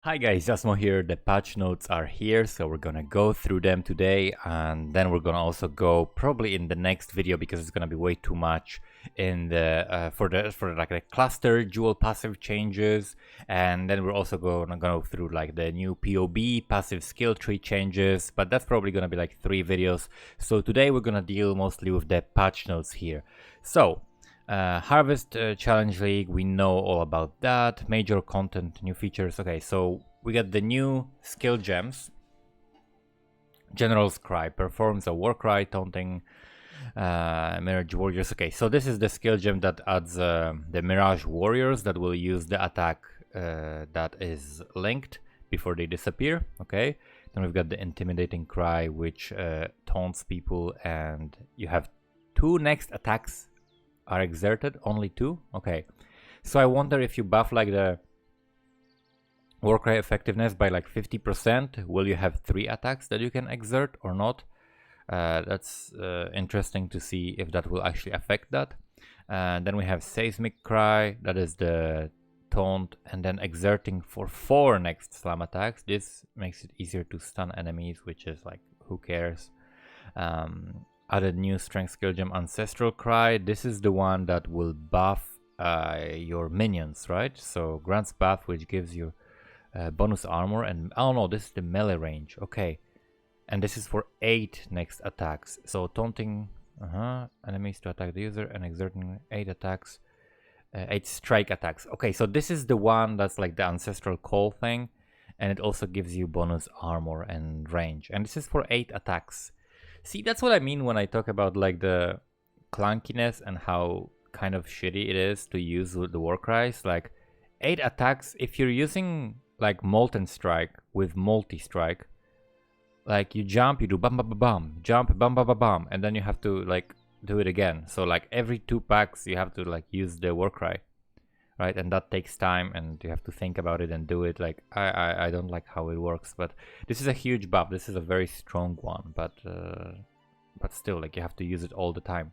Hi guys, Jasmo here. The patch notes are here, so we're gonna go through them today, and then we're gonna also go probably in the next video because it's gonna be way too much in the for like the cluster dual passive changes, and then we're also gonna go through like the new POB passive skill tree changes, but that's probably gonna be like 3 videos. So today we're gonna deal mostly with the patch notes here. So Harvest Challenge League, we know all about that. Major content, new features. Okay, so we got the new skill gems. General's Cry performs a war cry, taunting Mirage Warriors. Okay, so this is the skill gem that adds the Mirage Warriors that will use the attack that is linked before they disappear. Okay, then we've got the Intimidating Cry, which taunts people, and you have 2 next attacks are exerted, only 2. Okay, so I wonder if you buff like the Warcry effectiveness by like 50%, will you have 3 attacks that you can exert or not? That's interesting to see if that will actually affect that. Then we have Seismic Cry, that is the taunt, and then exerting for 4 next slam attacks. This makes it easier to stun enemies, which is like, who cares? Added new strength skill gem Ancestral Cry. This is the one that will buff your minions, right? So grants buff, which gives you bonus armor, and oh no, this is the melee range. Okay, and this is for 8 next attacks. So taunting enemies to attack the user and exerting 8 attacks, 8 strike attacks. Okay, so this is the one that's like the ancestral call thing, and it also gives you bonus armor and range, and this is for 8 attacks. See, that's what I mean when I talk about like the clunkiness and how kind of shitty it is to use the war cries. Like 8 attacks, if you're using like Molten Strike with multi-strike, like you jump, you do bam bam bam bam, jump bam bam bam bam, and then you have to like do it again. So like every 2 packs you have to like use the war cry, right? And that takes time, and you have to think about it and do it. Like I don't like how it works, but this is a huge buff. This is a very strong one, but still, like, you have to use it all the time.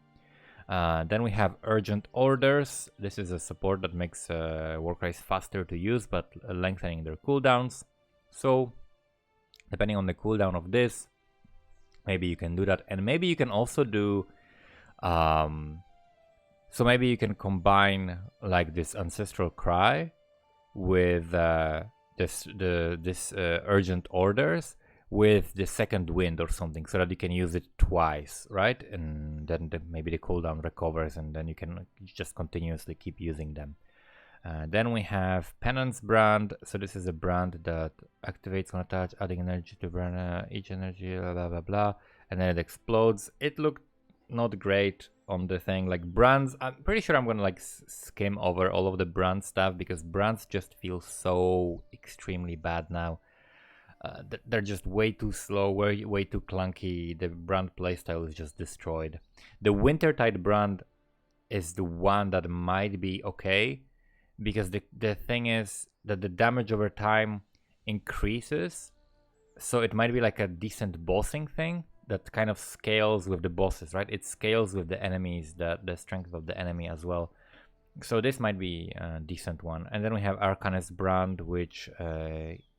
Then we have Urgent Orders. This is a support that makes Warcries faster to use, but lengthening their cooldowns. So depending on the cooldown of this, maybe you can do that, and maybe you can also do so maybe you can combine like this Ancestral Cry with this Urgent Orders with the Second Wind or something, so that you can use it twice, right? And then maybe the cooldown recovers, and then you can just continuously keep using them. Then we have Penance Brand. So this is a brand that activates on attach, adding energy to brand, each energy, blah blah blah, and then it explodes. It looked not great on the thing. Like brands, I'm pretty sure I'm gonna like skim over all of the brand stuff, because brands just feel so extremely bad now. They're just way too slow, way too clunky. The brand playstyle is just destroyed. The Wintertide brand is the one that might be okay, because the thing is that the damage over time increases, so it might be like a decent bossing thing that kind of scales with the bosses, right? It scales with the enemies, the strength of the enemy as well. So this might be a decent one. And then we have Arcanist brand, which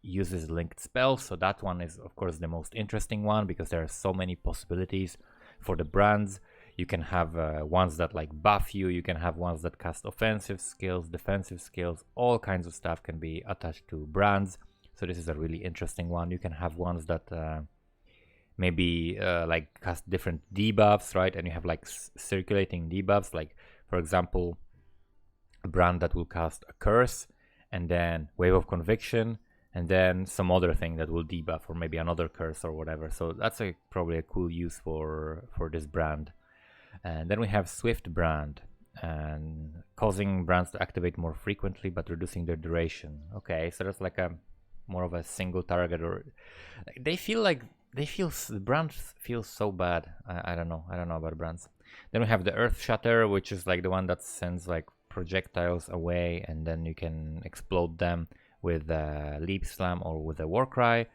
uses linked spells. So that one is of course the most interesting one, because there are so many possibilities for the brands. You can have ones that like buff you, you can have ones that cast offensive skills, defensive skills, all kinds of stuff can be attached to brands. So this is a really interesting one. You can have ones that maybe like cast different debuffs, right? And you have like circulating debuffs, like for example a brand that will cast a curse, and then Wave of Conviction, and then some other thing that will debuff, or maybe another curse or whatever. So that's probably a cool use for this brand. And then we have Swift brand, and causing brands to activate more frequently but reducing their duration. Okay, so that's like a more of a single target, or the brands feel so bad. I don't know about brands. Then we have the Earth Shatter, which is like the one that sends like projectiles away, and then you can explode them with a Leap Slam or with a Warcry.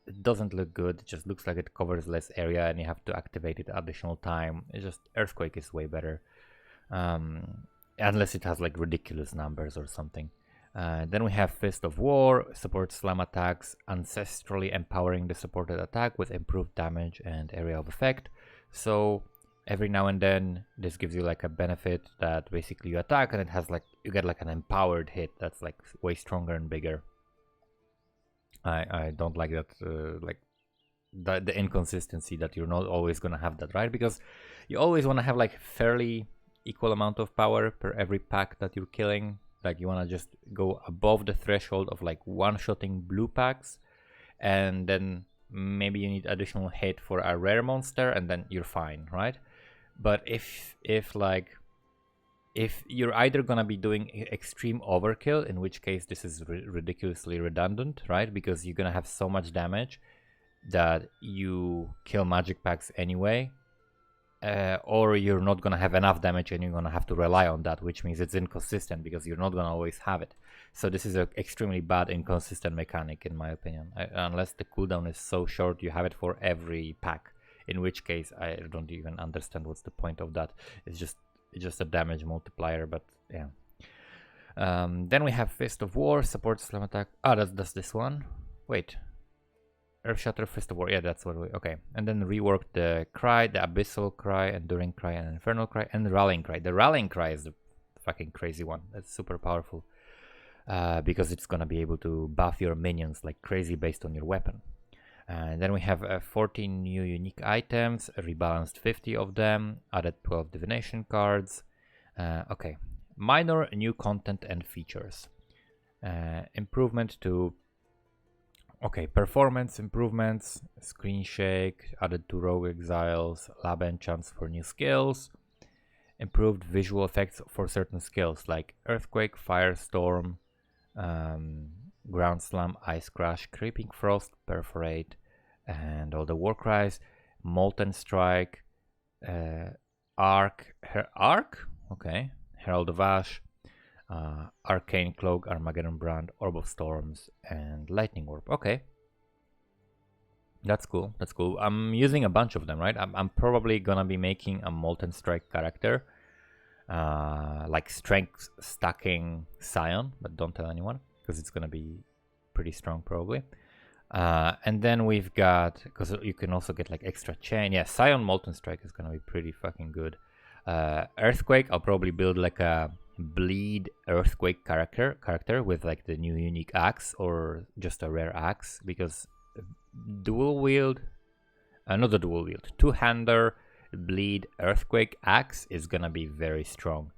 It doesn't look good, it just looks like it covers less area and you have to activate it additional time. It's just, Earthquake is way better, unless it has like ridiculous numbers or something. Then we have Fist of War, supports slam attacks, ancestrally empowering the supported attack with improved damage and area of effect. So every now and then this gives you like a benefit that basically you attack and it has like, you get like an empowered hit that's like way stronger and bigger. I don't like that, like the inconsistency that you're not always gonna have that, right? Because you always want to have like fairly equal amount of power per every pack that you're killing. Like you want to just go above the threshold of like one-shotting blue packs, and then maybe you need additional hit for a rare monster, and then you're fine, right? But if you're either gonna be doing extreme overkill, in which case this is ridiculously redundant, right? Because you're gonna have so much damage that you kill magic packs anyway, or you're not gonna have enough damage and you're gonna have to rely on that, which means it's inconsistent because you're not gonna always have it. So this is an extremely bad inconsistent mechanic in my opinion, unless the cooldown is so short you have it for every pack, in which case I don't even understand what's the point of that. It's just a damage multiplier, but yeah. Then we have Fist of War, supports slam attack. That's this one. Wait, Earth Shatter, Fist of War, yeah, that's what we, okay. And then rework the Cry, the Abyssal Cry, Enduring Cry, and Infernal Cry, and the Rallying Cry. The Rallying Cry is the fucking crazy one. That's super powerful, because it's gonna be able to buff your minions like crazy based on your weapon. And then we have 14 new unique items, rebalanced 50 of them, added 12 divination cards. Okay, minor new content and features. Improvement to, okay, performance improvements, screen shake, added 2 rogue exiles, lab enchants for new skills, improved visual effects for certain skills like earthquake, firestorm, ground slam, ice crash, creeping frost, perforate, and all the war cries, molten strike, arc, okay, herald of ash, arcane cloak, Armageddon brand, orb of storms, and lightning orb. Okay, that's cool. That's cool. I'm using a bunch of them, right? I'm probably gonna be making a molten strike character, like strength stacking Scion, but don't tell anyone because it's gonna be pretty strong probably. And then we've got, because you can also get like extra chain. Yeah, Scion Molten Strike is gonna be pretty fucking good. Earthquake, I'll probably build like a bleed earthquake character with like the new unique axe or just a rare axe, because dual wield, not the dual wield, two-hander bleed earthquake axe is gonna be very strong.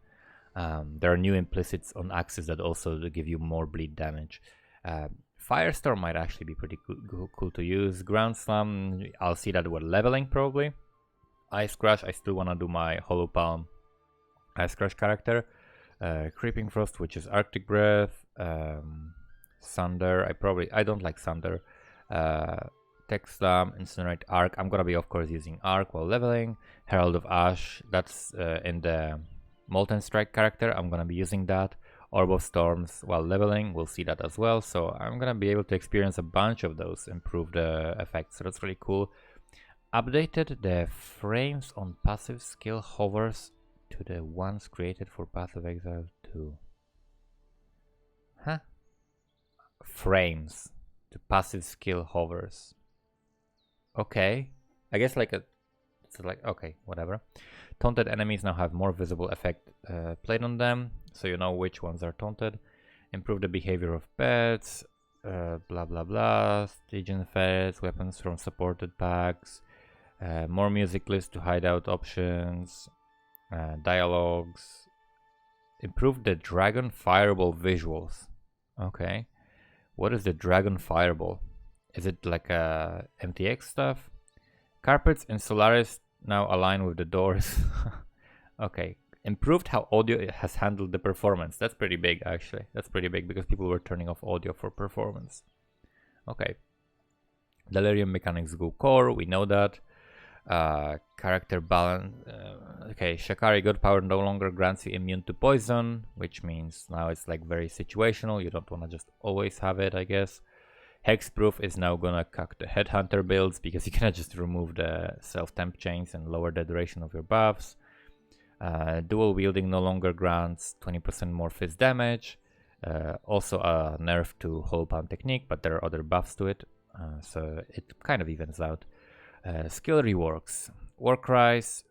There are new implicits on axes that also give you more bleed damage. Firestorm might actually be pretty cool to use. Ground Slam, I'll see that we're leveling probably. Ice Crash, I still want to do my Hollow Palm Ice Crash character. Creeping Frost, which is Arctic Breath. Thunder, I don't like Thunder. Tech Slam, Incinerate, Arc. I'm gonna be of course using Arc while leveling. Herald of Ash, that's in the Molten Strike character. I'm gonna be using that. Orb of Storms while leveling, we'll see that as well. So I'm gonna be able to experience a bunch of those improved effects. So that's really cool. Updated the frames on passive skill hovers to the ones created for Path of Exile 2. Huh? Frames to passive skill hovers. Okay, I guess like it's like, okay, whatever. Taunted enemies now have more visible effect played on them, so you know which ones are taunted. Improve the behavior of pets, blah blah blah. Stygian ferrets, weapons from supported packs, more music list to hideout options, dialogues. Improve the dragon fireball visuals. Okay, what is the dragon fireball? Is it like MTX stuff? Carpets in Solaris now align with the doors. Okay, improved how audio has handled the performance. That's pretty big actually. That's pretty big because people were turning off audio for performance. Okay, Delirium mechanics go core, we know that. Character balance. Okay, Shakari God Power no longer grants you immune to poison, which means now it's like very situational. You don't want to just always have it, I guess. Hexproof is now gonna cuck the Headhunter builds because you cannot just remove the self-temp chains and lower the duration of your buffs. Dual wielding no longer grants 20% more fist damage. Also a nerf to whole palm technique, but there are other buffs to it, so it kind of evens out. Skill reworks. War cries.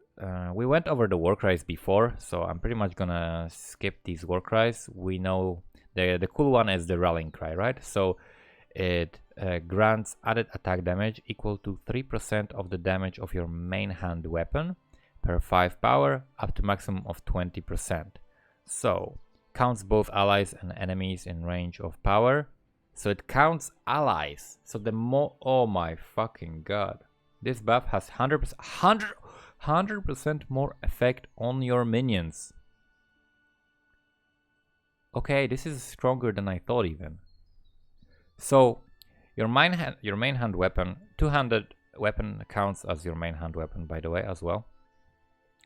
We went over the war cries before, so I'm pretty much gonna skip these war cries. We know the cool one is the rallying cry, right? So it grants added attack damage equal to 3% of the damage of your main hand weapon per 5 power, up to maximum of 20%. So counts both allies and enemies in range of power. So it counts allies. So the more, oh my fucking god, this buff has 100% more effect on your minions. Okay, this is stronger than I thought even. So your main hand weapon, two-handed weapon counts as your main hand weapon, by the way, as well.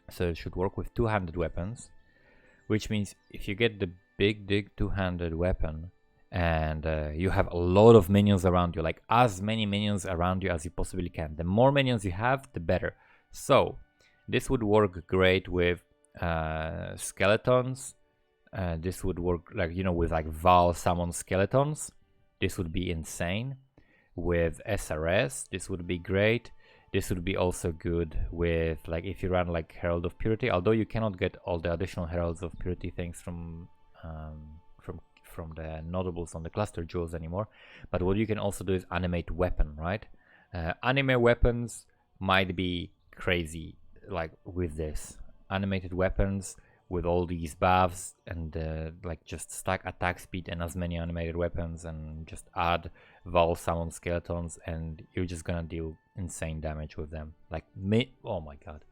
So it should work with two-handed weapons, which means if you get the big two-handed weapon and you have a lot of minions around you, like as many minions around you as you possibly can. The more minions you have, the better. So this would work great with skeletons. This would work like, you know, with like Val summon skeletons. This would be insane. With SRS, this would be great. This would be also good with, like, if you run like Herald of Purity, although you cannot get all the additional Heralds of Purity things from the notables on the cluster jewels anymore. But what you can also do is animate weapon, right? Anime weapons might be crazy, like with this. Animated weapons with all these buffs and like just stack attack speed and as many animated weapons and just add Val summon skeletons and you're just gonna deal insane damage with them. Like, oh my god.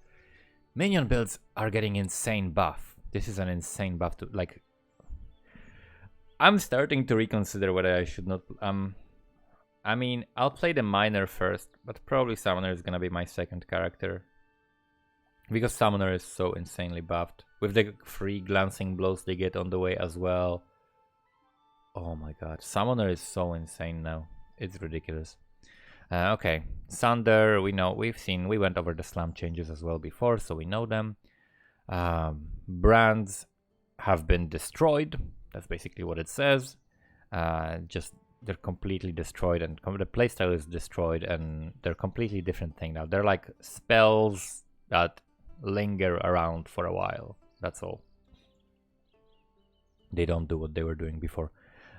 Minion builds are getting insane buff. This is an insane buff to, like, I'm starting to reconsider whether I should not, I mean, I'll play the miner first, but probably Summoner is gonna be my second character. Because Summoner is so insanely buffed. With the free glancing blows they get on the way as well. Oh my god, Summoner is so insane now. It's ridiculous. Okay, Sunder, we know, we went over the slam changes as well before, so we know them. Brands have been destroyed. That's basically what it says. Just they're completely destroyed, and the playstyle is destroyed, and they're completely different thing now. They're like spells that linger around for a while. That's all. They don't do what they were doing before.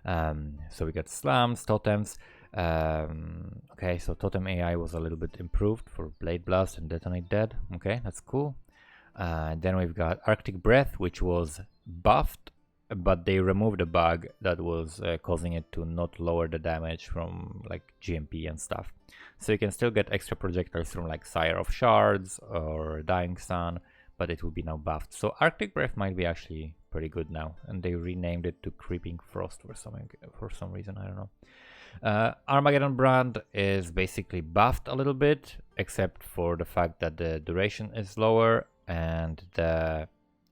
So we got slams, totems. Okay, so totem AI was a little bit improved for Blade Blast and Detonate Dead. Okay, that's cool. Then we've got Arctic Breath, which was buffed, but they removed a bug that was causing it to not lower the damage from like GMP and stuff. So you can still get extra projectiles from like Sire of Shards or Dying Sun, but it will be now buffed. So Arctic Breath might be actually pretty good now, and they renamed it to Creeping Frost for some reason, I don't know. Armageddon Brand is basically buffed a little bit, except for the fact that the duration is lower and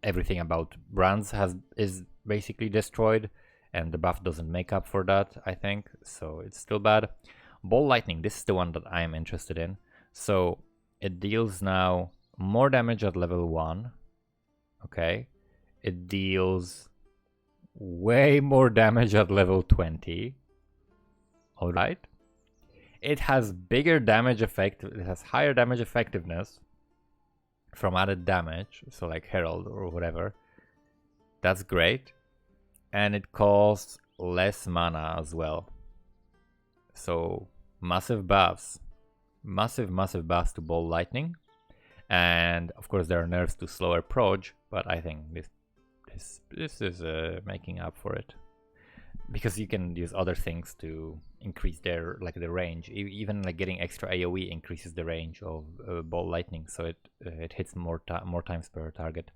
everything about brands is basically destroyed, and the buff doesn't make up for that, I think, so it's still bad. Ball Lightning, this is the one that I am interested in. So it deals now more damage at level 1. Okay. It deals way more damage at level 20. Alright. It has bigger damage effect, it has higher damage effectiveness from added damage, so like Herald or whatever. That's great. And it costs less mana as well. So massive buffs. Massive buffs to Ball Lightning. And of course there are nerfs to slower proj, but I think this is making up for it. Because you can use other things to increase their the range. Even like getting extra AoE increases the range of Ball Lightning, so it hits more times per target.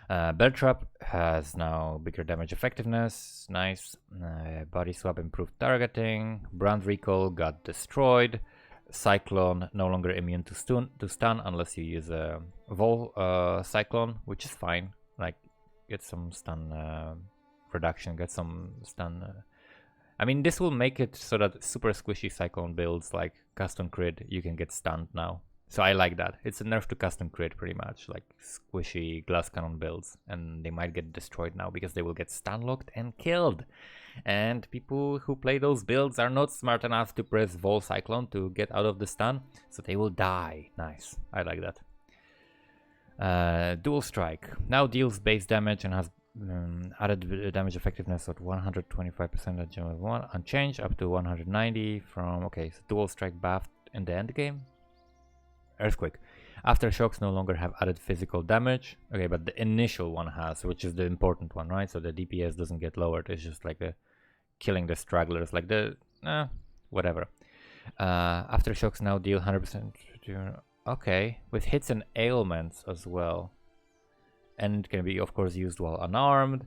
Bell Trap has now bigger damage effectiveness, nice. Body Swap improved targeting. Brand Recall got destroyed. Cyclone no longer immune to stun unless you use a Vol Cyclone, which is fine. Like, get some stun reduction, get some stun. I mean, this will make it so that super squishy Cyclone builds like Custom Crit, you can get stunned now. So I like that. It's a nerf to custom crit pretty much, like squishy glass cannon builds, and they might get destroyed now because they will get stun locked and killed. And people who play those builds are not smart enough to press Vol Cyclone to get out of the stun, so they will die. Nice, I like that. Dual Strike now deals base damage and has added damage effectiveness at 125% at gem level 1, unchanged up to 190 from, okay, so Dual Strike buffed in the end game. Earthquake. Aftershocks no longer have added physical damage. Okay, but the initial one has, which is the important one, right? So the DPS doesn't get lowered. It's just like the killing the stragglers, like the whatever. Aftershocks now deal 100%. Okay, with hits and ailments as well, and can be of course used while unarmed.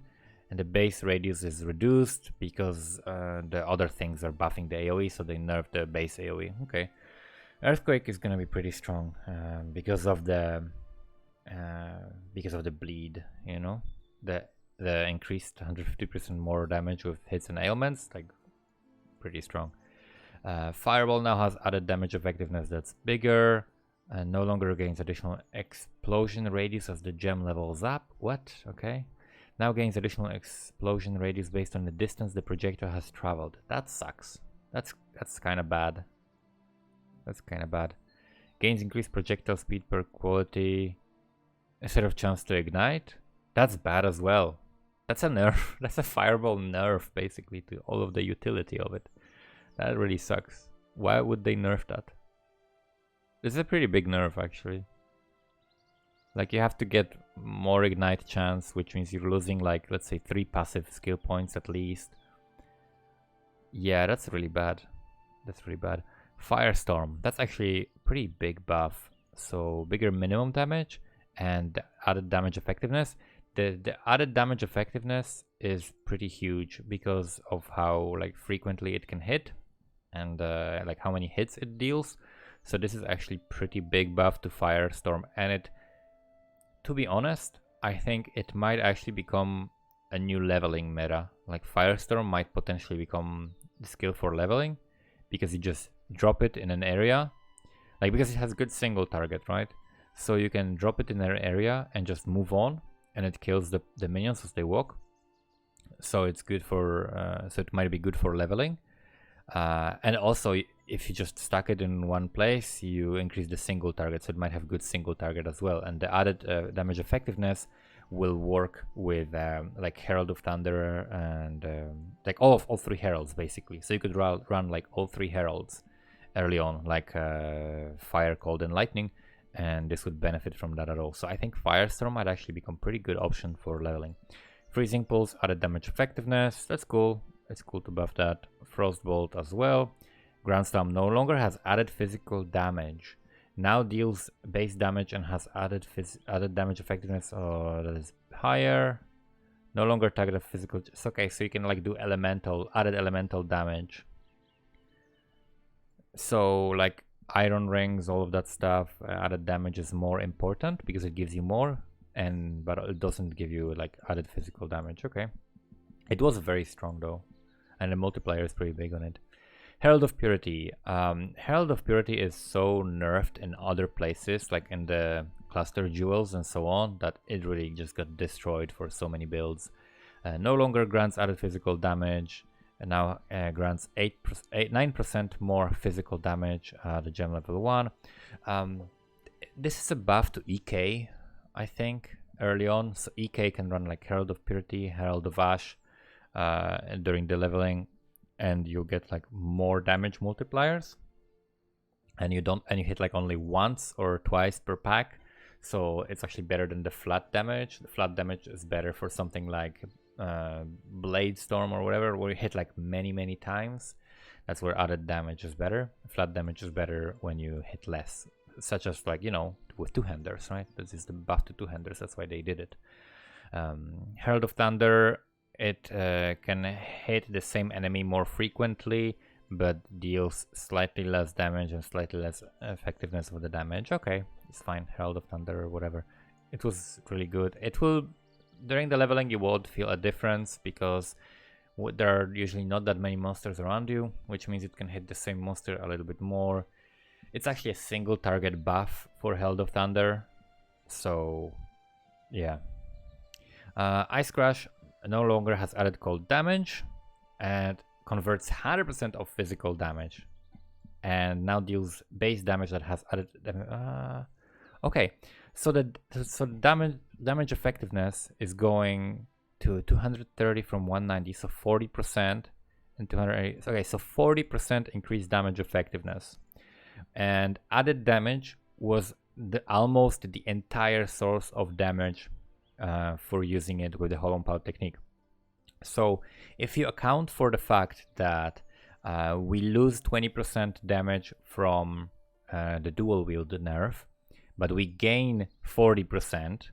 And the base radius is reduced because the other things are buffing the AOE, so they nerf the base AOE. Okay. Earthquake is gonna be pretty strong because of the bleed, you know, the increased 150% more damage with hits and ailments, like pretty strong. Fireball now has added damage effectiveness that's bigger and no longer gains additional explosion radius as the gem levels up. What? Okay. Now gains additional explosion radius based on the distance the projectile has traveled. That sucks. That's kind of bad. That's kind of bad. Gains increased projectile speed per quality instead of chance to ignite. That's bad as well. That's a nerf. That's a fireball nerf basically to all of the utility of it. That really sucks. Why would they nerf that? This is a pretty big nerf actually. Like you have to get more ignite chance, which means you're losing like, let's say 3 passive skill points at least. Yeah, that's really bad. That's really bad. Firestorm, that's actually pretty big buff. So bigger minimum damage and added damage effectiveness. The added damage effectiveness is pretty huge because of how like frequently it can hit and like how many hits it deals. So this is actually pretty big buff to Firestorm, and it, to be honest, I think it might actually become a new leveling meta. Like Firestorm might potentially become the skill for leveling because you just drop it in an area, like because it has good single target, right? So you can drop it in an area and just move on, and it kills the minions as they walk. So it's good for so it might be good for leveling, and also if you just stack it in one place, you increase the single target, so it might have good single target as well. And the added damage effectiveness will work with like Herald of Thunder and like all 3 heralds basically. So you could run like all 3 heralds early on, like Fire, Cold, and Lightning, and this would benefit from that at all. So I think Firestorm might actually become a pretty good option for leveling. Freezing Pulse, added damage effectiveness, that's cool. It's cool to buff that. Frostbolt as well. Groundstorm no longer has added physical damage. Now deals base damage and has added damage effectiveness that is higher. No longer target physical. It's okay, so you can like do added elemental damage. So like iron rings, all of that stuff, added damage is more important because it gives you more, but it doesn't give you like added physical damage. Okay, it was very strong though, and the multiplier is pretty big on it. Herald of Purity. Herald of Purity is so nerfed in other places, like in the cluster jewels and so on, that it really just got destroyed for so many builds. No longer grants added physical damage, and now grants 9% more physical damage at the gem level 1. This is a buff to EK, I think, early on. So EK can run like Herald of Purity, Herald of Ash during the leveling, and you'll get like more damage multipliers, and you hit like only once or twice per pack. So it's actually better than the flat damage. The flat damage is better for something like Blade Storm or whatever, where you hit like many times. That's where added damage is better. Flat damage is better when you hit less, such as like, you know, with two-handers, right? This is the buff to two-handers, that's why they did it. Herald of Thunder, it can hit the same enemy more frequently, but deals slightly less damage and slightly less effectiveness of the damage. Okay, it's fine. Herald of Thunder or whatever. It was really good. It will, during the leveling, you won't feel a difference because there are usually not that many monsters around you, which means it can hit the same monster a little bit more. It's actually a single target buff for Herald of Thunder. So yeah. Ice Crash no longer has added cold damage and converts 100% of physical damage, and now deals base damage that has added okay, so the damage effectiveness is going to 230 from 190, so 40%, and 280. Okay, so 40% increased damage effectiveness, and added damage was almost the entire source of damage for using it with the Hollow Power technique. So if you account for the fact that we lose 20% damage from the dual wield nerf, but we gain 40%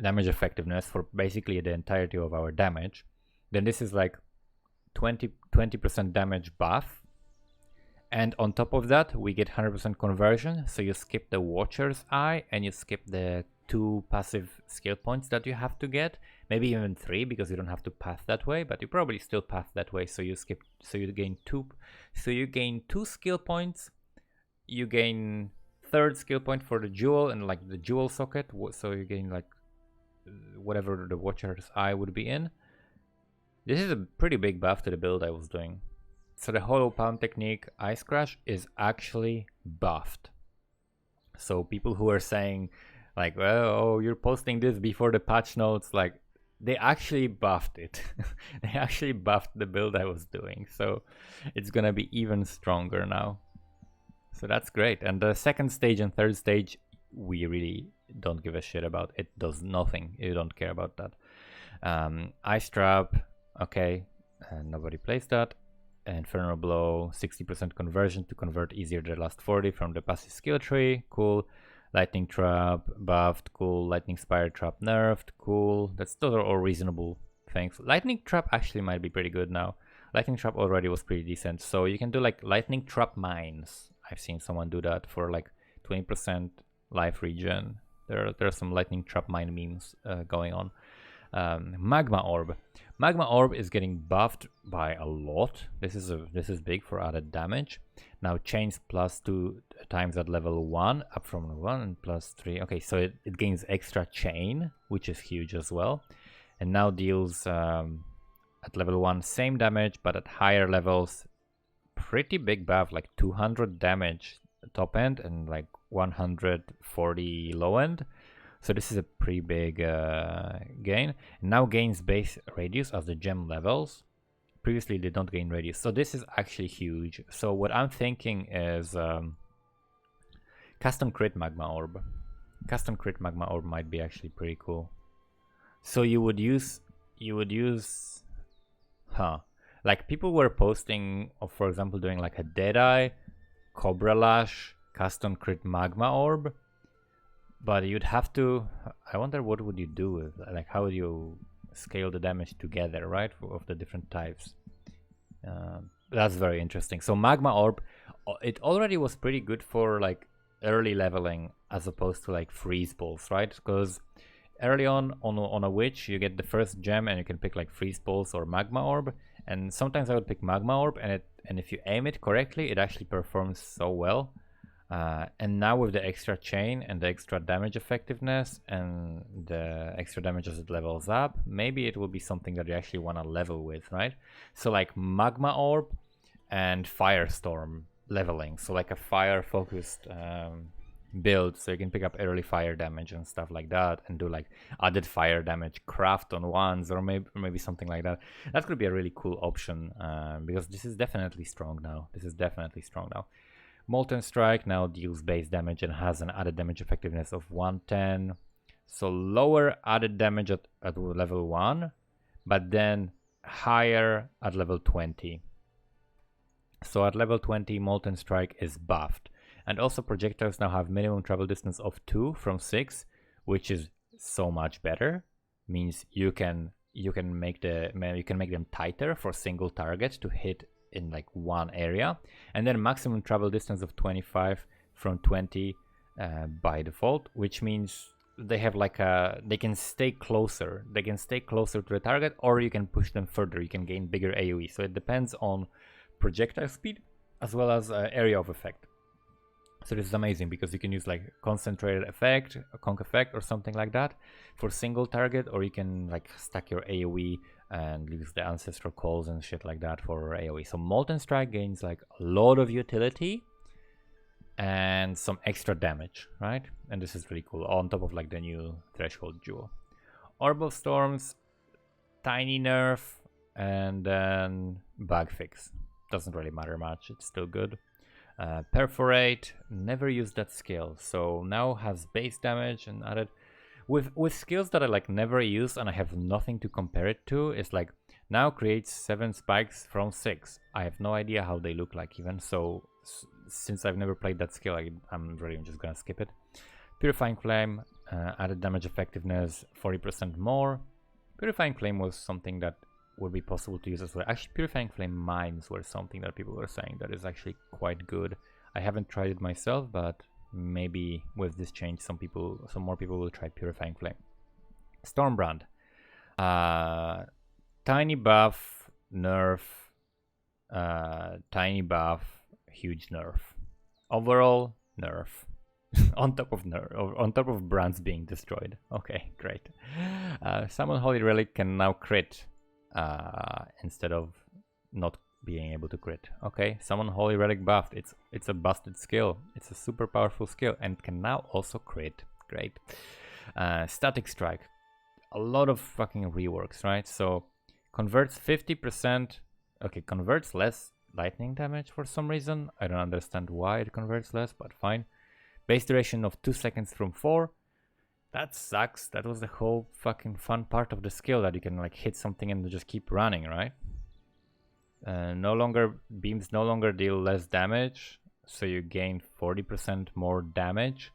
damage effectiveness for basically the entirety of our damage, then this is like 20% damage buff. And on top of that, we get 100% conversion. So you skip the Watcher's Eye and you skip the 2 passive skill points that you have to get, maybe even 3 because you don't have to path that way, but you probably still path that way. So you skip, so you gain 2. So you gain 2 skill points. You gain 3rd skill point for the jewel and like the jewel socket. So you gain like whatever the Watcher's Eye would be in. This is a pretty big buff to the build I was doing. So the Hollow Palm technique, Ice Crash, is actually buffed. So people who are saying like, well, oh, you're posting this before the patch notes, like they actually buffed it. They actually buffed the build I was doing. So it's gonna be even stronger now. So that's great. And the 2nd stage and 3rd stage, we really don't give a shit about. It does nothing. You don't care about that. Ice Trap, okay, and nobody plays that. Infernal Blow, 60% conversion to convert easier the last 40 from the passive skill tree, cool. Lightning Trap buffed, cool. Lightning Spire Trap nerfed, cool. Those are all reasonable things. Lightning Trap actually might be pretty good now. Lightning Trap already was pretty decent, so you can do like Lightning Trap Mines. I've seen someone do that for like 20% life regen. There are some Lightning Trap Mine memes going on. Magma Orb. Magma Orb is getting buffed by a lot. This is big for added damage. Now chains +2 times at level 1, up from 1 and +3. Okay, so it gains extra chain, which is huge as well. And now deals at level 1 same damage, but at higher levels, pretty big buff, like 200 damage top end and like 140 low end. So this is a pretty big gain. Now gains base radius as the gem levels. Previously they don't gain radius. So this is actually huge. So what I'm thinking is custom crit magma orb. Custom crit magma orb might be actually pretty cool. So you would use like people were posting of, for example, doing like a Deadeye, Cobra Lash, custom crit magma orb. But you'd have to, I wonder what would you do with, like how would you scale the damage together, right, of the different types. That's very interesting. So Magma Orb, it already was pretty good for like early leveling as opposed to like Freeze Balls, right? Because early on a witch you get the first gem and you can pick like Freeze Balls or Magma Orb, and sometimes I would pick Magma Orb, and if you aim it correctly it actually performs so well. And now with the extra chain and the extra damage effectiveness and the extra damage as it levels up, maybe it will be something that you actually want to level with, right? So like Magma Orb and Firestorm leveling, so like a fire focused build, so you can pick up early fire damage and stuff like that and do like added fire damage craft on ones, or maybe something like that. That could be a really cool option, because this is definitely strong now. Molten Strike now deals base damage and has an added damage effectiveness of 110. So lower added damage at level 1, but then higher at level 20. So at level 20, Molten Strike is buffed. And also projectiles now have minimum travel distance of 2 from 6, which is so much better. Means you can make them tighter for single targets to hit in like one area, and then maximum travel distance of 25 from 20 by default, which means they have like they can stay closer to the target, or you can push them further. You can gain bigger AoE, so it depends on projectile speed as well as area of effect. So this is amazing because you can use like concentrated effect, a conc effect or something like that for single target, or you can like stack your AoE and use the ancestral calls and shit like that for AoE. So Molten Strike gains like a lot of utility and some extra damage, right? And this is really cool on top of like the new Threshold Jewel. Orb of Storms, tiny nerf, and then bug fix. Doesn't really matter much, it's still good. Perforate, never used that skill, so now has base damage and added with skills that I like never use and I have nothing to compare it to. It's like now creates 7 spikes from 6. I have no idea how they look like even, so since I've never played that skill, I'm really just gonna skip it. Purifying Flame, added damage effectiveness 40% more. Purifying Flame was something that would be possible to use as well. Actually, Purifying Flame mines were something that people were saying that is actually quite good. I haven't tried it myself, but maybe with this change, some more people will try Purifying Flame. Stormbrand, tiny buff, nerf, tiny buff, huge nerf. Overall, nerf. on top of brands being destroyed. Okay, great. Summon Holy Relic can now crit instead of not being able to crit. Okay, Summon Holy Relic buffed. It's a busted skill. It's a super powerful skill and can now also crit. Great. Static Strike. A lot of fucking reworks, right? So converts 50%. Okay, converts less lightning damage for some reason. I don't understand why it converts less, but fine. Base duration of 2 seconds from 4. That sucks. That was the whole fucking fun part of the skill, that you can like hit something and just keep running, right? Beams no longer deal less damage, so you gain 40% more damage,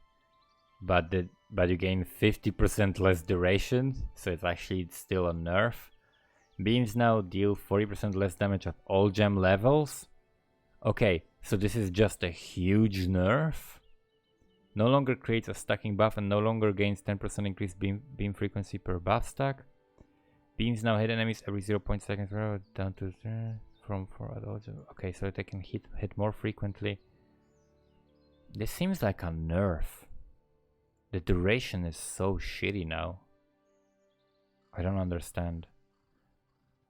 but you gain 50% less duration, so it's actually still a nerf. Beams now deal 40% less damage at all gem levels. Okay, so this is just a huge nerf. No longer creates a stacking buff and no longer gains 10% increased beam frequency per buff stack. Beams now hit enemies every 0.2 seconds down to from 4 at all. Okay, so they can hit more frequently. This seems like a nerf. The duration is so shitty now. I don't understand.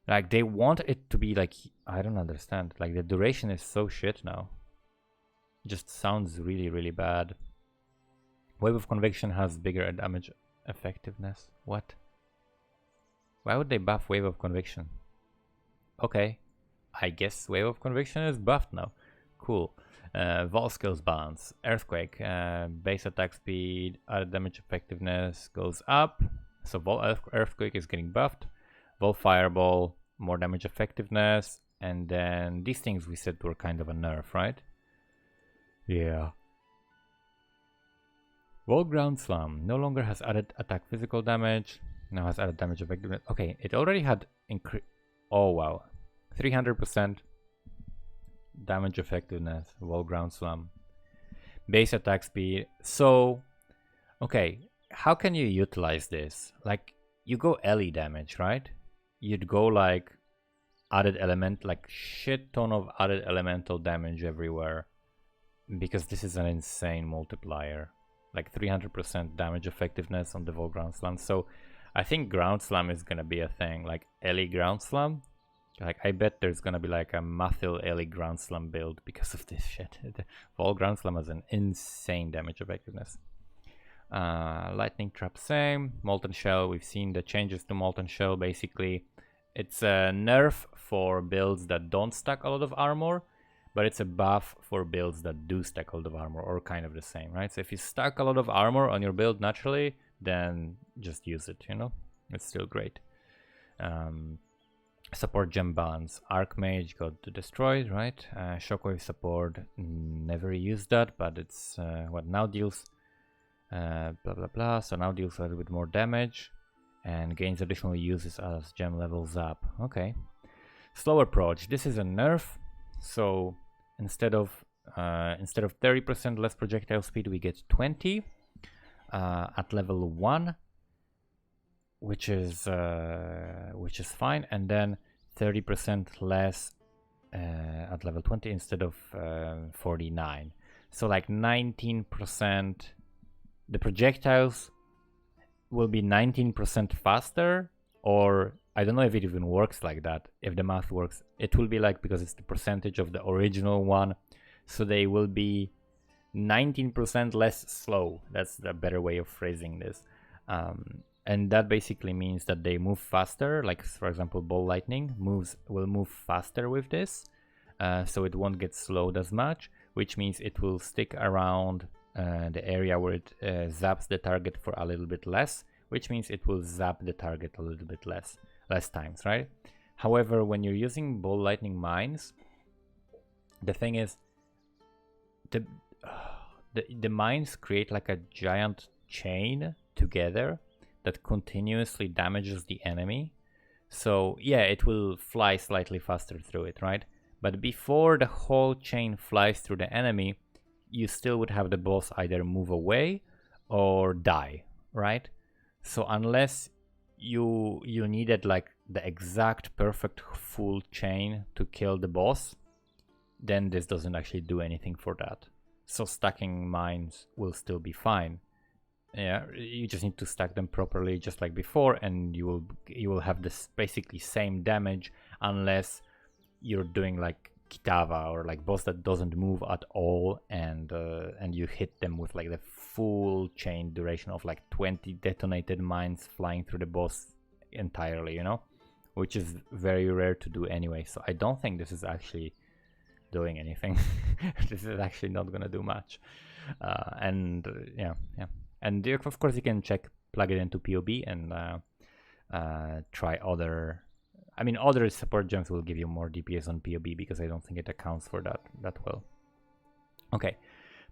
Like, they want it to be like, I don't understand. Like, the duration is so shit now. It just sounds really, really bad. Wave of Conviction has bigger damage effectiveness. What? Why would they buff Wave of Conviction? Okay, I guess Wave of Conviction is buffed now. Cool. Vol skills balance. Earthquake. Base attack speed, added damage effectiveness goes up. So Vol Earthquake is getting buffed. Vol Fireball, more damage effectiveness. And then these things we said were kind of a nerf, right? Yeah. Vol Ground Slam no longer has added attack physical damage, now has added damage effectiveness. Okay, it already had oh wow, 300% damage effectiveness, Vol Ground Slam. Base attack speed. So, okay, how can you utilize this? Like, you go LE damage, right? You'd go like added element, like shit ton of added elemental damage everywhere, because this is an insane multiplier. Like 300% damage effectiveness on the Vol Ground Slam. So I think Ground Slam is gonna be a thing, like LE Ground Slam. Like, I bet there's gonna be like a Mathil LE Ground Slam build because of this shit. Vol Ground Slam has an insane damage effectiveness. Lightning Trap, same. Molten Shell, we've seen the changes to Molten Shell. Basically, it's a nerf for builds that don't stack a lot of armor, but it's a buff for builds that do stack a lot of armor, or kind of the same, right? So if you stack a lot of armor on your build naturally, then just use it, you know? It's still great. Support gem balance. Archmage got destroyed, right? Shockwave support, never used that, but it's what now deals blah blah blah. So now deals a little bit more damage and gains additional uses as gem levels up. Okay. Slow approach. This is a nerf. So instead of 30% less projectile speed, we get 20 at level 1, which is fine, and then 30% less at level 20 instead of 49. So like 19%, the projectiles will be 19% faster, or I don't know if it even works like that. If the math works, it will be like, because it's the percentage of the original one, so they will be 19% less slow. That's the better way of phrasing this. And that basically means that they move faster. Like for example, ball lightning will move faster with this, so it won't get slowed as much, which means it will stick around the area where it zaps the target for a little bit less, which means it will zap the target a little bit less times, right? However, when you're using ball lightning mines, the thing is, the mines create like a giant chain together that continuously damages the enemy. So yeah, it will fly slightly faster through it, right? But before the whole chain flies through the enemy, you still would have the boss either move away or die, right? So unless you needed like the exact perfect full chain to kill the boss, then this doesn't actually do anything for that. So stacking mines will still be fine. Yeah, you just need to stack them properly, just like before, and you will have this basically same damage, unless you're doing like Kitava or like boss that doesn't move at all, and you hit them with like the full chain duration of like 20 detonated mines flying through the boss entirely, you know, which is very rare to do anyway. So I don't think this is actually doing anything. This is actually not gonna do much. Yeah. And of course you can plug it into POB and try other. I mean, other support gems will give you more DPS on POB, because I don't think it accounts for that well. Okay,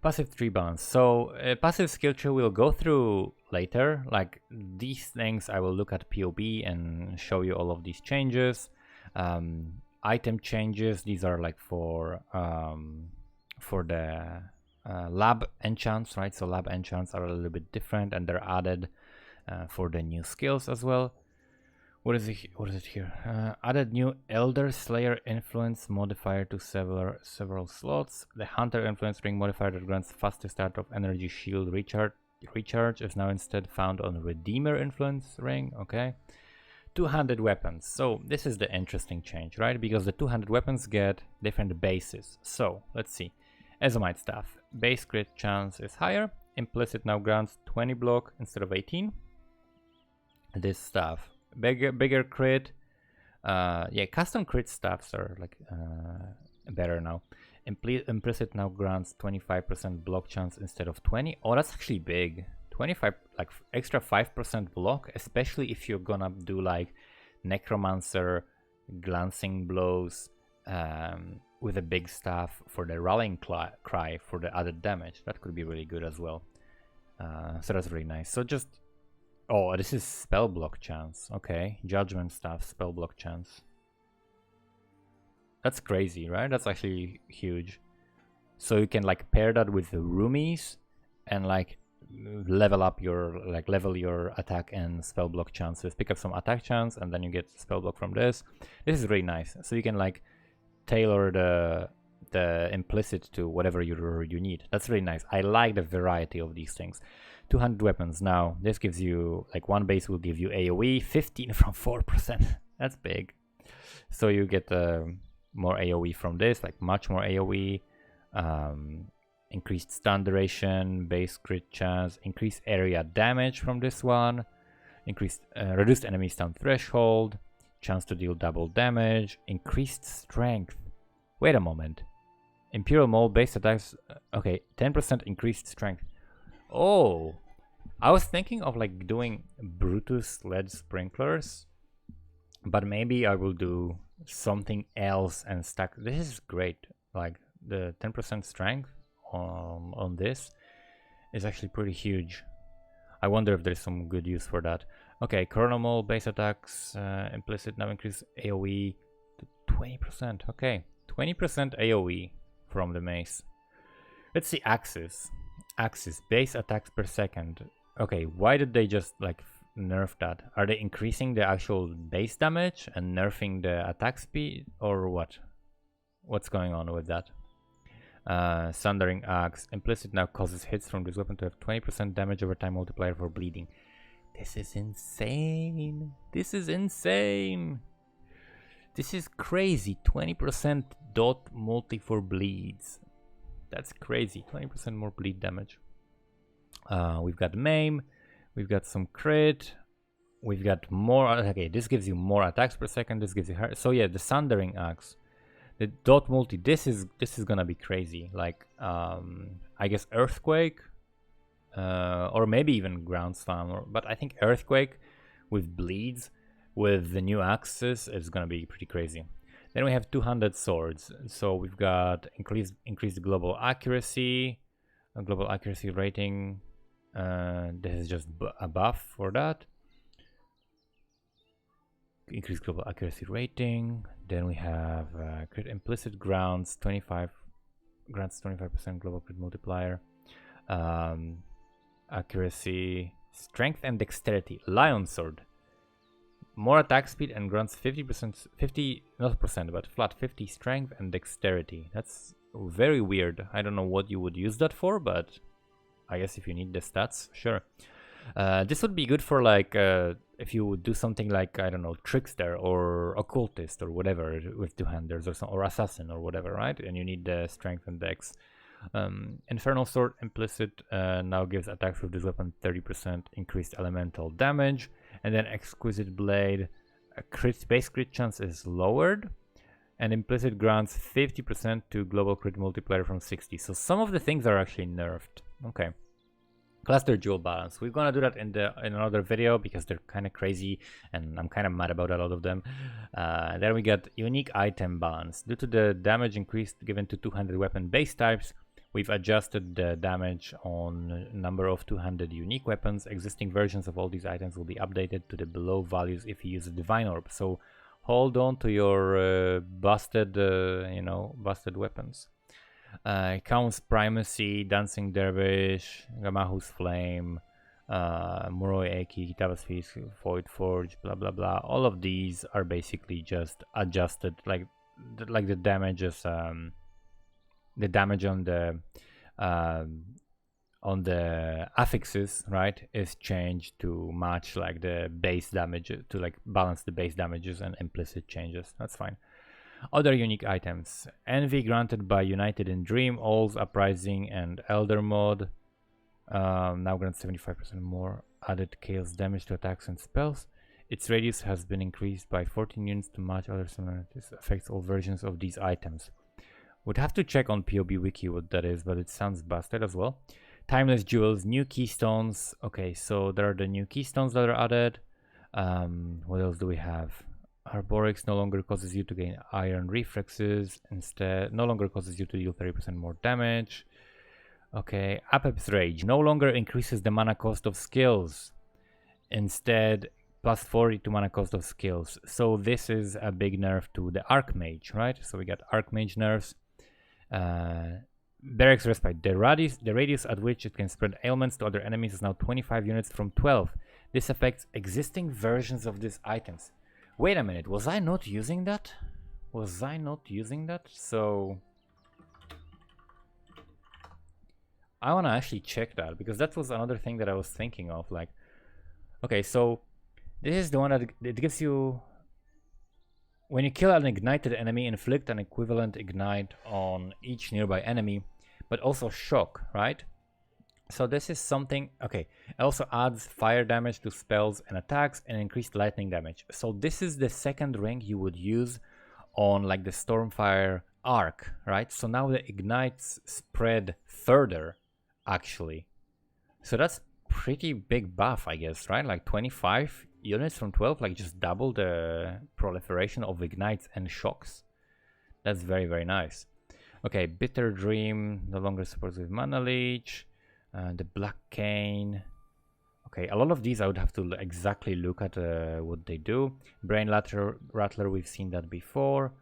passive tree balance. So passive skill tree we'll go through later. Like these things, I will look at POB and show you all of these changes. Item changes. These are like for the lab enchants, right? So lab enchants are a little bit different, and they're added for the new skills as well. What is it here? Added new Elder Slayer influence modifier to several slots. The Hunter influence ring modifier that grants faster start of energy shield recharge is now instead found on Redeemer influence ring. Okay. Two-handed weapons. So this is the interesting change, right? Because the two-handed weapons get different bases. So let's see. Azomite staff. Base crit chance is higher. Implicit now grants 20 block instead of 18. This staff. Bigger crit. Yeah, custom crit staffs are like better now. Implicit now grants 25% block chance instead of 20. Oh, that's actually big. 25, like extra 5% block, especially if you're gonna do like necromancer glancing blows with a big staff for the rallying cry for the added damage. That could be really good as well. So that's really nice. So just, oh, this is spell block chance. Okay, judgment staff, spell block chance. That's crazy, right? That's actually huge. So you can like pair that with the roomies and like level your attack and spell block chances. Pick up some attack chance and then you get spell block from this. This is really nice. So you can like tailor the implicit to whatever you need. That's really nice. I like the variety of these things. 200 weapons. Now this gives you like one base will give you AoE 15 from 4%. That's big. So you get more AoE from this, like much more AoE. Increased stun duration, base crit chance, increased area damage from this one, increased reduced enemy stun threshold, chance to deal double damage, increased strength. Wait a moment. Imperial Mold base attacks, okay, 10% increased strength. Oh, I was thinking of like doing Brutus lead sprinklers, but maybe I will do something else and stack. This is great. Like the 10% strength on this is actually pretty huge. I wonder if there's some good use for that. Okay, Coronal Mold base attacks implicit now increase AoE to 20%. Okay, 20% AoE from the mace. Let's see axis. Axis base attacks per second. Okay, why did they just like nerf that? Are they increasing the actual base damage and nerfing the attack speed, or what? What's going on with that? Sundering Axe. Implicit now causes hits from this weapon to have 20% damage over time multiplier for bleeding. This is insane. This is insane. This is crazy. 20% dot multi for bleeds. That's crazy. 20% more bleed damage. We've got maim. We've got some crit. We've got more. Okay, this gives you more attacks per second. This gives you higher. So yeah, the Sundering Axe, the dot multi. This is gonna be crazy. Like I guess Earthquake, or maybe even Ground Slam. But I think Earthquake with bleeds with the new axes is gonna be pretty crazy. Then we have 200 swords. So we've got increased global accuracy, a global accuracy rating. This is just a buff for that. Increased global accuracy rating. Then we have crit implicit grounds, 25 grants 25% global crit multiplier. Accuracy, strength and dexterity. Lion sword. More attack speed and grants 50%, 50 not percent, but flat 50 strength and dexterity. That's very weird. I don't know what you would use that for, but I guess if you need the stats, sure. This would be good for like if you would do something like, I don't know, trickster or occultist or whatever with two-handers or assassin or whatever, right? And you need the strength and dex. Infernal sword implicit now gives attacks with this weapon 30% increased elemental damage, and then exquisite blade base crit chance is lowered, and implicit grants 50% to global crit multiplier from 60. So some of the things are actually nerfed. Okay. Cluster jewel balance. We're gonna do that in another video because they're kind of crazy and I'm kind of mad about a lot of them. Then we got unique item balance. Due to the damage increase given to 200 weapon base types, we've adjusted the damage on number of 200 unique weapons. Existing versions of all these items will be updated to the below values if you use a divine orb. So hold on to your busted weapons. Count's Primacy, Dancing Dervish, Gamahu's Flame, Muroi Eki, Kitava's Feast, Void Forge, blah blah blah. All of these are basically just adjusted, like the damages, the damage on the affixes, right, is changed to match like the base damage, to like balance the base damages and implicit changes. That's fine. Other unique items. Envy granted by United in Dream, All's Uprising and Elder Mod. Now grants 75% more added chaos damage to attacks and spells. Its radius has been increased by 14 units to match other similarities. Affects all versions of these items. Would have to check on POB Wiki what that is, but it sounds busted as well. Timeless Jewels, new keystones. Okay, so there are the new keystones that are added. What else do we have? Arborix no longer causes you to gain iron reflexes, instead no longer causes you to deal 30% more damage. Okay, Apep's Rage no longer increases the mana cost of skills, instead plus 40 to mana cost of skills. So this is a big nerf to the Archmage, right? So we got Archmage nerfs. Barracks Respite, the radius at which it can spread ailments to other enemies is now 25 units from 12. This affects existing versions of these items. Wait a minute, was I not using that? Was I not using that? So I want to actually check that, because that was another thing that I was thinking of. Like, okay, so this is the one that it gives you, when you kill an ignited enemy, inflict an equivalent ignite on each nearby enemy, but also shock, right? So this is something, okay, it also adds fire damage to spells and attacks and increased lightning damage. So this is the second ring you would use on like the Stormfire arc, right? So now the ignites spread further, actually. So that's pretty big buff, I guess, right? Like 25 units from 12, like just double the proliferation of ignites and shocks. That's very, very nice. Okay, Bitter Dream no longer supports with Mana Leech. The Black Cane. Okay, a lot of these I would have to exactly look at what they do. Brain Rattler, we've seen that before.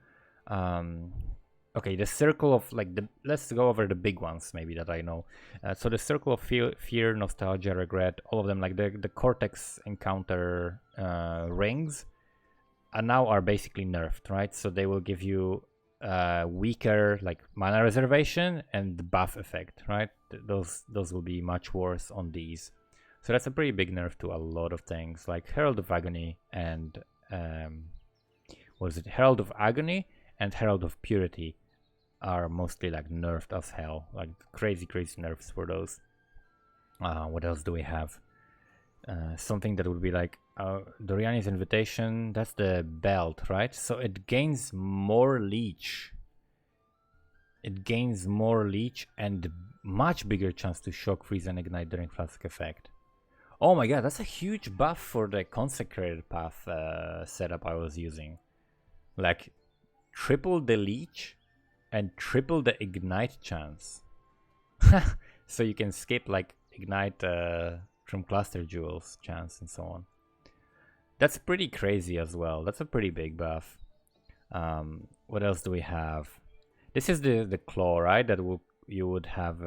Okay, the Circle of, like, let's go over the big ones maybe that I know. So the Circle of Fear, Nostalgia, Regret, all of them, like the Cortex Encounter rings, and now are basically nerfed, right? So they will give you weaker like mana reservation and the buff effect, right? Those will be much worse on these. So that's a pretty big nerf to a lot of things, like Herald of Agony and Herald of Agony and Herald of Purity are mostly like nerfed as hell, like crazy nerfs for those. What else do we have? Something that would be like Doriani's Invitation. That's the belt, right? So it gains more leech. It gains more leech and much bigger chance to shock, freeze, and ignite during flask effect. Oh my god, that's a huge buff for the consecrated path setup I was using. Like triple the leech and triple the ignite chance. So you can skip like ignite from cluster jewels chance and so on. That's pretty crazy as well. That's a pretty big buff. What else do we have? This is the claw, right? That you would have.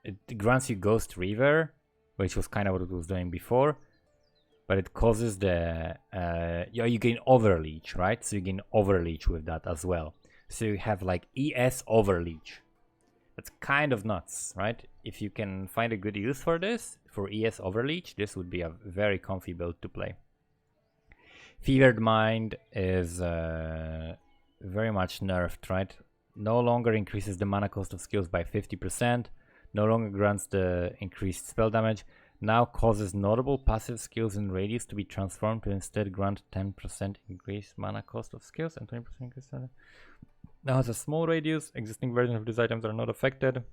It grants you Ghost Reaver, which was kind of what it was doing before, but it causes the you gain Overleech, right? So you gain Overleech with that as well. So you have like ES Overleech. That's kind of nuts, right? If you can find a good use for this, for ES Overleech, this would be a very comfy build to play. Fevered Mind is very much nerfed, right? No longer increases the mana cost of skills by 50%, no longer grants the increased spell damage, now causes notable passive skills in radius to be transformed to instead grant 10% increased mana cost of skills and 20% increased mana. Now has a small radius, existing versions of these items are not affected.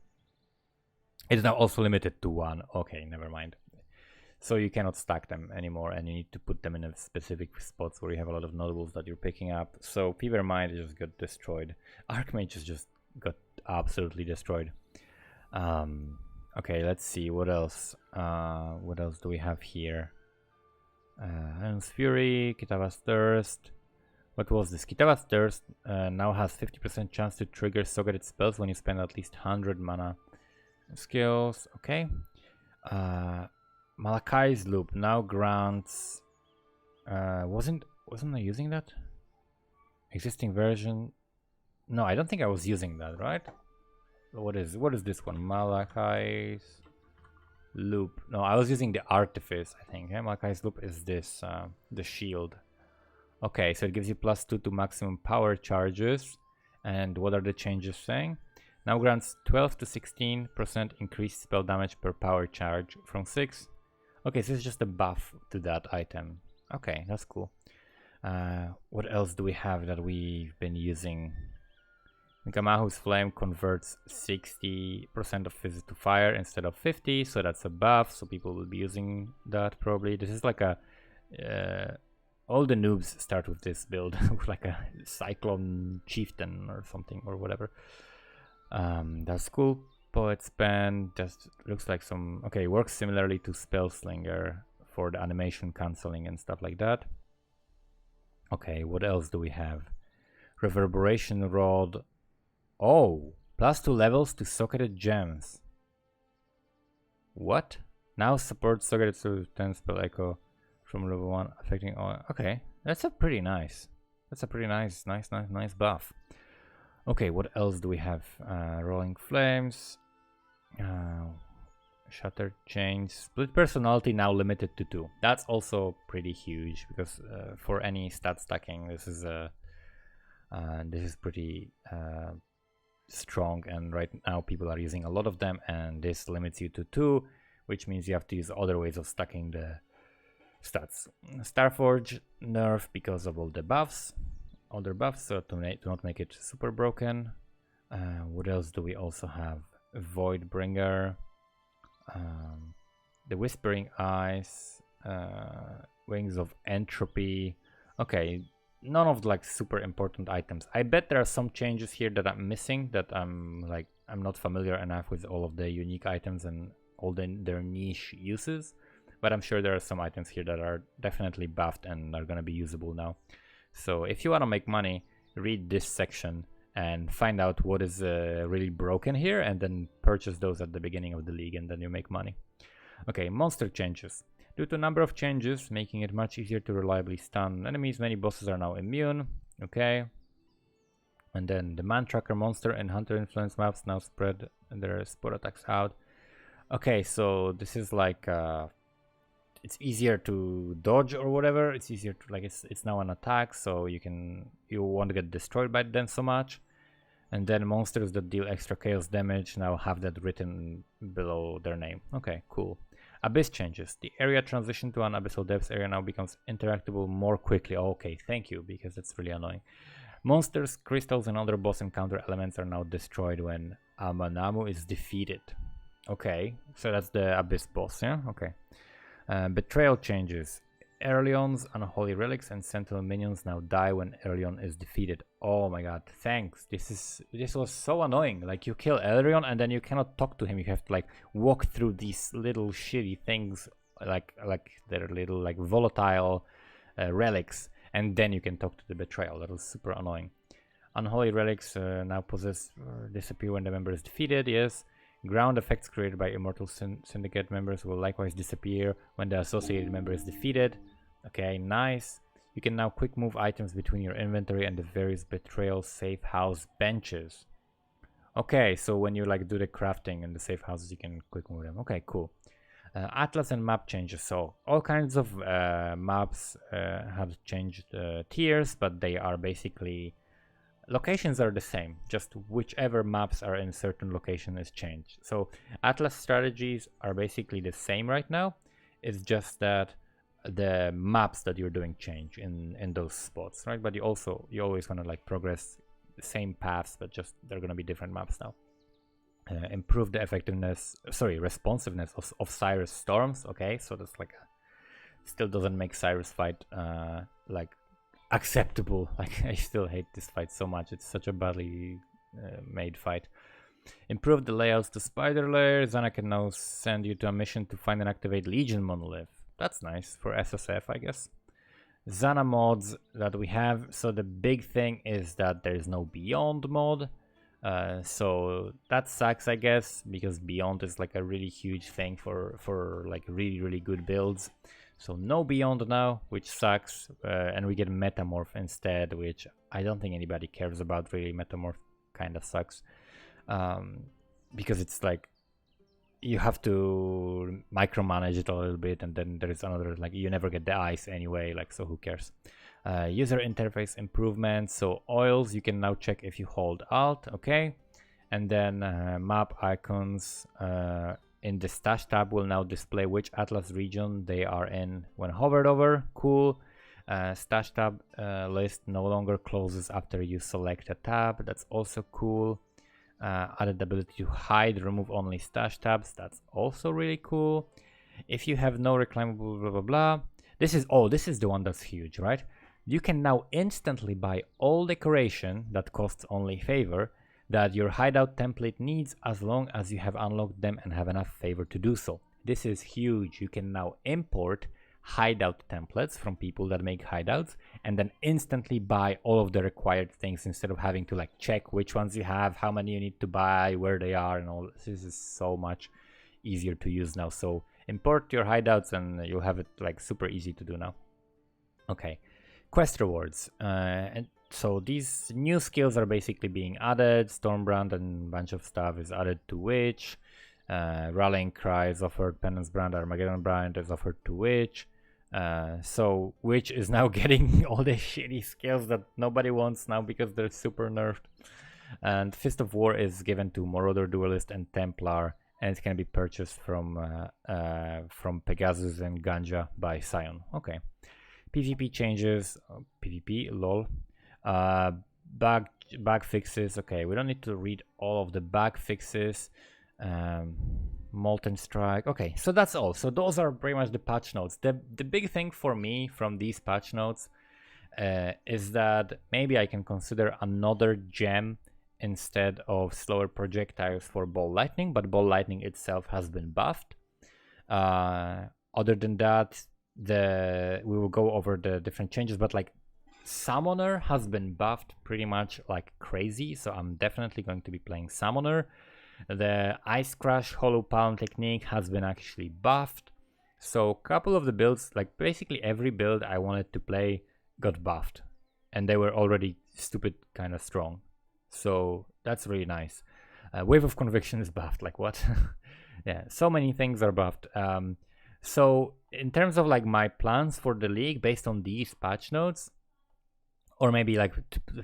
It is now also limited to 1. Okay, never mind. So you cannot stack them anymore and you need to put them in a specific spots where you have a lot of notables that you're picking up. So Fever Mind just got destroyed. Archmage just got absolutely destroyed. Okay, let's see what else. What else do we have here? Iron's Fury, Kitava's Thirst. What was this? Kitava's Thirst now has 50% chance to trigger socketed spells when you spend at least 100 mana. Skills, okay. Malakai's Loop now grants. Wasn't I using that? Existing version. No, I don't think I was using that, right? What is this one? Malakai's Loop. No, I was using the Artifice, I think. Yeah, Malakai's Loop is this the shield. Okay, so it gives you +2 to maximum power charges. And what are the changes saying? Now grants 12 to 16% increased spell damage per power charge from 6. Okay, so it's just a buff to that item. Okay, that's cool. What else do we have that we've been using? Mikamahu's Flame converts 60% of physics to fire instead of 50, so that's a buff, so people will be using that probably. This is like a... all the noobs start with this build, with like a Cyclone Chieftain or something, or whatever. That's cool. Poet's Pen just looks like some... Okay, works similarly to Spellslinger for the animation cancelling and stuff like that. Okay, what else do we have? Reverberation Rod. Oh, +2 levels to socketed gems. What? Now supports socketed to 10 spell echo from level 1 affecting all... Okay, that's a pretty nice. That's a pretty nice buff. Okay, what else do we have? Rolling Flames. Shattered Chains. Split Personality now limited to 2. That's also pretty huge because for any stat stacking, this is pretty strong, and right now people are using a lot of them, and this limits you to 2, which means you have to use other ways of stacking the stats. Starforge nerf because of all the buffs, other buffs, so to not make it super broken. What else do we also have? Voidbringer, the Whispering Eyes, Wings of Entropy. Okay, none of the, like, super important items. I bet there are some changes here that I'm missing, that I'm not familiar enough with all of the unique items and all their niche uses, but I'm sure there are some items here that are definitely buffed and are gonna be usable now. So if you want to make money, read this section and find out what is really broken here, and then purchase those at the beginning of the league, and then you make money. Okay, monster changes. Due to a number of changes, making it much easier to reliably stun enemies, many bosses are now immune. Okay. And then the man tracker monster and hunter influence maps now spread their spot attacks out. Okay, so this is like it's easier to dodge or whatever. It's easier to like it's now an attack, so you won't get destroyed by them so much. And then monsters that deal extra chaos damage now have that written below their name. Okay, cool. Abyss changes. The area transition to an abyssal depths area now becomes interactable more quickly. Okay, thank you, because that's really annoying. Monsters, crystals, and other boss encounter elements are now destroyed when Amanamu is defeated. Okay, so that's the Abyss boss, yeah? Okay. Betrayal changes. Aeolion's unholy relics and sentinel minions now die when Aeolion is defeated. Oh my god, thanks. This was so annoying. Like, you kill Aeolion and then you cannot talk to him. You have to like walk through these little shitty things, like they're little like volatile relics, and then you can talk to the betrayal. That was super annoying. Unholy relics now possess disappear when the member is defeated. Yes. Ground effects created by Immortal Syndicate members will likewise disappear when the associated member is defeated. Okay, nice. You can now quick move items between your inventory and the various betrayal safe house benches. Okay, so when you like do the crafting in the safe houses, you can quick move them. Okay, cool. Atlas and map changes. So all kinds of maps have changed tiers, but they are basically locations are the same, just whichever maps are in certain location is changed. So Atlas strategies are basically the same right now. It's just that the maps that you're doing change in those spots, right? But you always want to like progress the same paths, but just they're going to be different maps now. Improve the responsiveness of Cyrus storms. Okay, so that's like still doesn't make Cyrus fight like acceptable. Like, I still hate this fight so much. It's such a badly made fight. Improve the layouts to spider layer. Zana can now send you to a mission to find and activate Legion monolith. That's nice for SSF, I guess. Zana mods that we have. So the big thing is that there is no Beyond mod. So that sucks, I guess, because Beyond is like a really huge thing for like really good builds. So no Beyond now, which sucks, and we get Metamorph instead, which I don't think anybody cares about really. Metamorph kind of sucks, because it's like you have to micromanage it a little bit, and then there is another, like, you never get the ice anyway, like, so who cares. User interface improvements. So oils, you can now check if you hold Alt, okay, and then map icons in the stash tab will now display which Atlas region they are in when hovered over. Cool. Stash tab list no longer closes after you select a tab. That's also cool. Added the ability to hide, remove only stash tabs. That's also really cool. If you have no reclaimable blah blah blah. This is the one that's huge, right? You can now instantly buy all decoration that costs only favor that your hideout template needs, as long as you have unlocked them and have enough favor to do so. This is huge. You can now import hideout templates from people that make hideouts and then instantly buy all of the required things instead of having to like check which ones you have, how many you need to buy, where they are, and all. This is so much easier to use now. So import your hideouts and you'll have it like super easy to do now. Okay, quest rewards. And so these new skills are basically being added. Stormbrand and a bunch of stuff is added to Witch. Rallying Cry is offered. Penance Brand, Armageddon Brand is offered to Witch. So Witch is now getting all the shitty skills that nobody wants now because they're super nerfed. And Fist of War is given to Marauder, Duelist, and Templar, and it can be purchased from Pegasus and Ganja by Scion. Okay. PvP changes. PvP, lol. Bug fixes. Okay, we don't need to read all of the bug fixes. Molten Strike. Okay, so that's all. So those are pretty much the patch notes. The big thing for me from these patch notes is that maybe I can consider another gem instead of slower projectiles for Ball Lightning, but Ball Lightning itself has been buffed. Other than that, we will go over the different changes, but like Summoner has been buffed pretty much like crazy, so I'm definitely going to be playing Summoner. The Ice Crash Hollow Palm technique has been actually buffed. So a couple of the builds, like basically every build I wanted to play got buffed, and they were already stupid kind of strong. So that's really nice. Wave of Conviction is buffed, like what? Yeah, so many things are buffed. So in terms of like my plans for the league based on these patch notes, or maybe like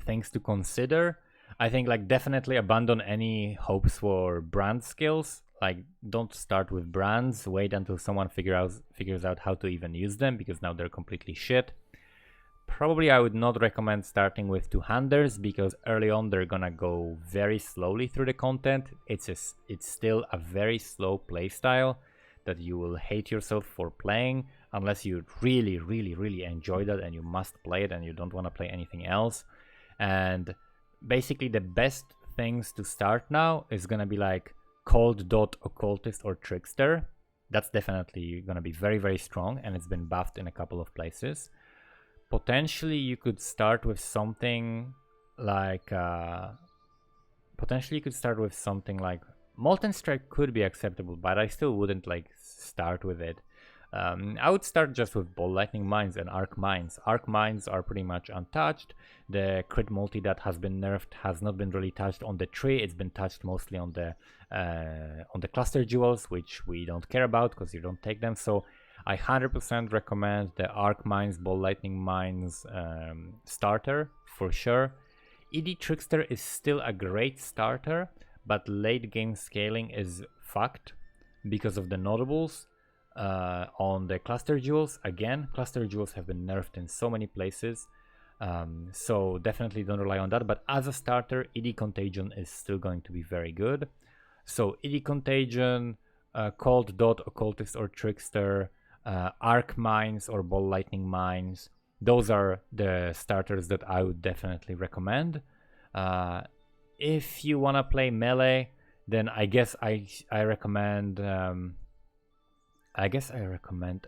things to consider, I think like definitely abandon any hopes for brand skills. Like don't start with brands, wait until someone figures out how to even use them, because now they're completely shit. Probably I would not recommend starting with two-handers, because early on they're gonna go very slowly through the content. It's still a very slow playstyle that you will hate yourself for playing unless you really, really, really enjoy that and you must play it and you don't want to play anything else. And basically the best things to start now is gonna be like Cold Dot, Occultist, or Trickster. That's definitely gonna be very, very strong, and it's been buffed in a couple of places. Potentially you could start with something like Molten Strike could be acceptable, but I still wouldn't like start with it. I would start just with Ball Lightning Mines and Arc Mines. Arc Mines are pretty much untouched. The crit multi that has been nerfed has not been really touched on the tree. It's been touched mostly on the cluster jewels, which we don't care about because you don't take them. So I 100% recommend the Arc Mines, Ball Lightning Mines starter for sure. ED Trickster is still a great starter, but late game scaling is fucked because of the notables on the cluster jewels. Again, cluster jewels have been nerfed in so many places, so definitely don't rely on that. But as a starter, ED Contagion is still going to be very good. So ED Contagion, Cold Dot, Occultist, or Trickster, Arc Mines or Ball Lightning Mines, those are the starters that I would definitely recommend. If you want to play melee, then I guess I recommend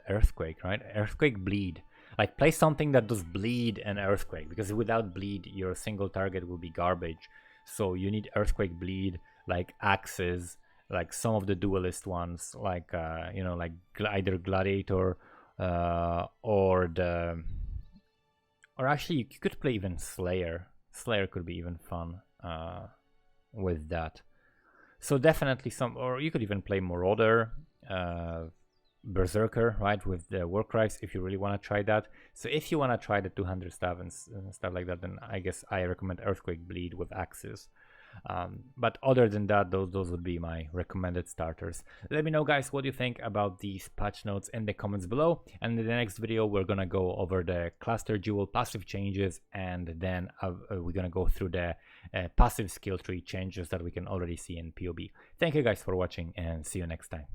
Earthquake, right? Earthquake Bleed. Like play something that does bleed and Earthquake, because without bleed your single target will be garbage. So you need Earthquake Bleed, like Axes, like some of the duelist ones, like like either Gladiator or actually you could play even Slayer. Slayer could be even fun with that. So definitely or you could even play Marauder, Berserker, right, with the war cries if you really want to try that. So if you want to try the 200 stuff and stuff like that, then I guess I recommend Earthquake Bleed with Axes. But other than that, those would be my recommended starters. Let me know, guys, what you think about these patch notes in the comments below. And in the next video, we're gonna go over the cluster jewel passive changes, and then we're gonna go through the passive skill tree changes that we can already see in PoB. Thank you guys for watching, and see you next time.